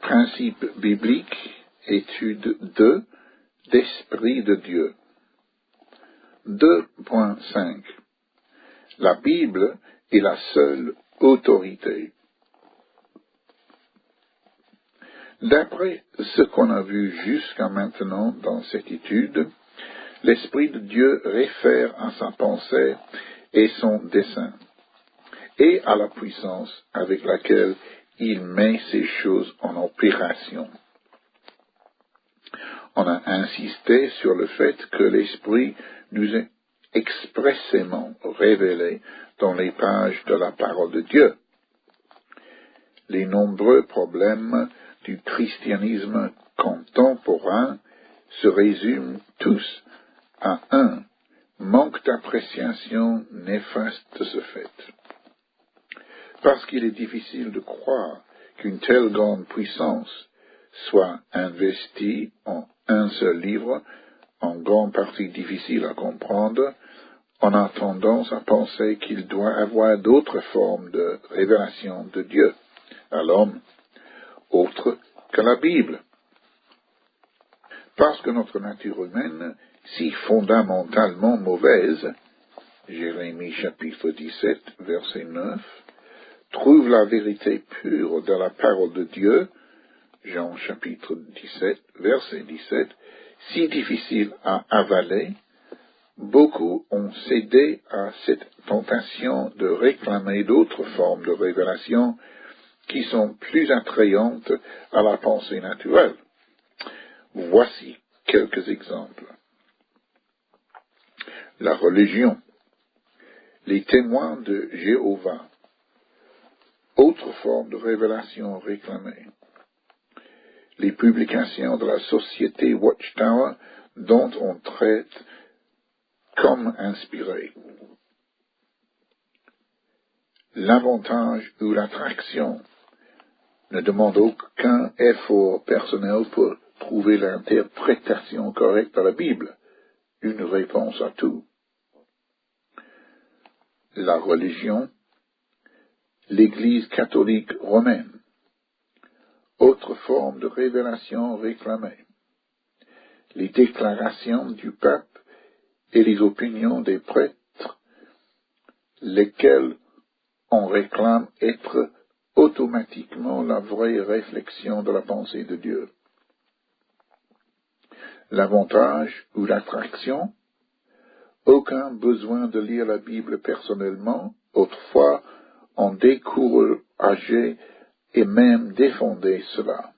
Principe biblique, étude 2, d'Esprit de Dieu. 2.5. La Bible est la seule autorité. D'après ce qu'on a vu jusqu'à maintenant dans cette étude, l'Esprit de Dieu réfère à sa pensée et son dessein, et à la puissance avec laquelle il met ces choses en opération. On a insisté sur le fait que l'Esprit nous est expressément révélé dans les pages de la parole de Dieu. Les nombreux problèmes du christianisme contemporain se résument tous à un manque d'appréciation néfaste de ce fait. Parce qu'il est difficile de croire qu'une telle grande puissance soit investie en un seul livre, en grande partie difficile à comprendre, on a tendance à penser qu'il doit avoir d'autres formes de révélation de Dieu à l'homme, autres que la Bible. Parce que notre nature humaine, si fondamentalement mauvaise, Jérémie chapitre 17, verset 9, trouve la vérité pure de la parole de Dieu, Jean chapitre 17, verset 17, si difficile à avaler, beaucoup ont cédé à cette tentation de réclamer d'autres formes de révélation qui sont plus attrayantes à la pensée naturelle. Voici quelques exemples. La religion, les témoins de Jéhovah, autre forme de révélation réclamée. Les publications de la société Watchtower dont on traite comme inspirées. L'avantage ou l'attraction ne demande aucun effort personnel pour trouver l'interprétation correcte de la Bible, une réponse à tout. La religion, l'Église catholique romaine, autre forme de révélation réclamée. Les déclarations du pape et les opinions des prêtres, lesquelles on réclame être automatiquement la vraie réflexion de la pensée de Dieu. L'avantage ou l'attraction, aucun besoin de lire la Bible personnellement, autrefois on décourageait et même défendait cela.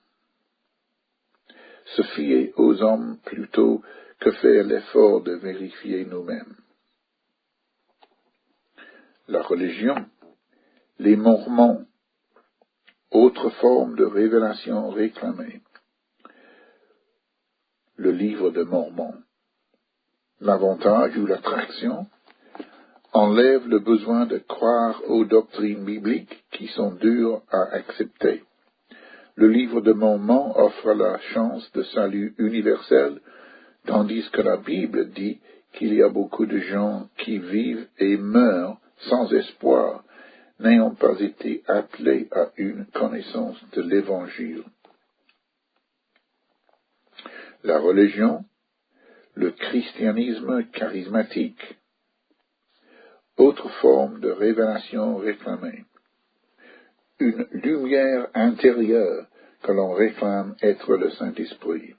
Se fier aux hommes plutôt que faire l'effort de vérifier nous-mêmes. La religion, les Mormons, autre forme de révélation réclamée. Le livre de Mormon. L'avantage ou l'attraction enlève le besoin de croire aux doctrines bibliques qui sont dures à accepter. Le livre de Mormon offre la chance de salut universel, tandis que la Bible dit qu'il y a beaucoup de gens qui vivent et meurent sans espoir, n'ayant pas été appelés à une connaissance de l'Évangile. La religion, le christianisme charismatique, autre forme de révélation réclamée. Une lumière intérieure que l'on réclame être le Saint-Esprit.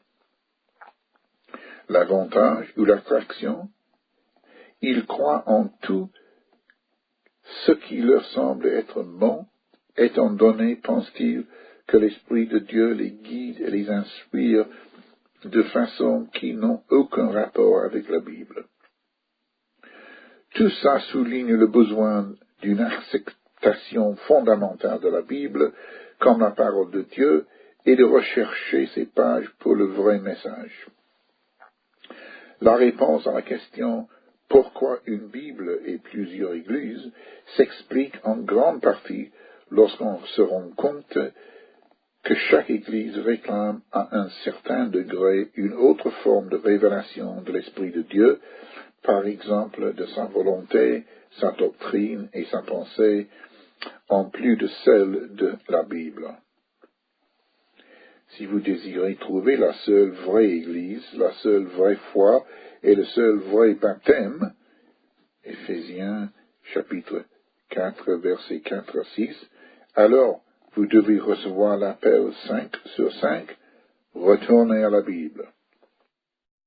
L'avantage ou l'attraction, ils croient en tout ce qui leur semble être bon, étant donné, pensent-ils, que l'Esprit de Dieu les guide et les inspire de façon qui n'ont aucun rapport avec la Bible. Tout ça souligne le besoin d'une acceptation fondamentale de la Bible comme la parole de Dieu et de rechercher ces pages pour le vrai message. La réponse à la question « Pourquoi une Bible et plusieurs églises ?» s'explique en grande partie lorsqu'on se rend compte que chaque Église réclame à un certain degré une autre forme de révélation de l'Esprit de Dieu, par exemple de sa volonté, sa doctrine et sa pensée, en plus de celle de la Bible. Si vous désirez trouver la seule vraie Église, la seule vraie foi et le seul vrai baptême, Éphésiens chapitre 4, versets 4 à 6, alors vous devez recevoir l'appel 5 sur 5, retournez à la Bible.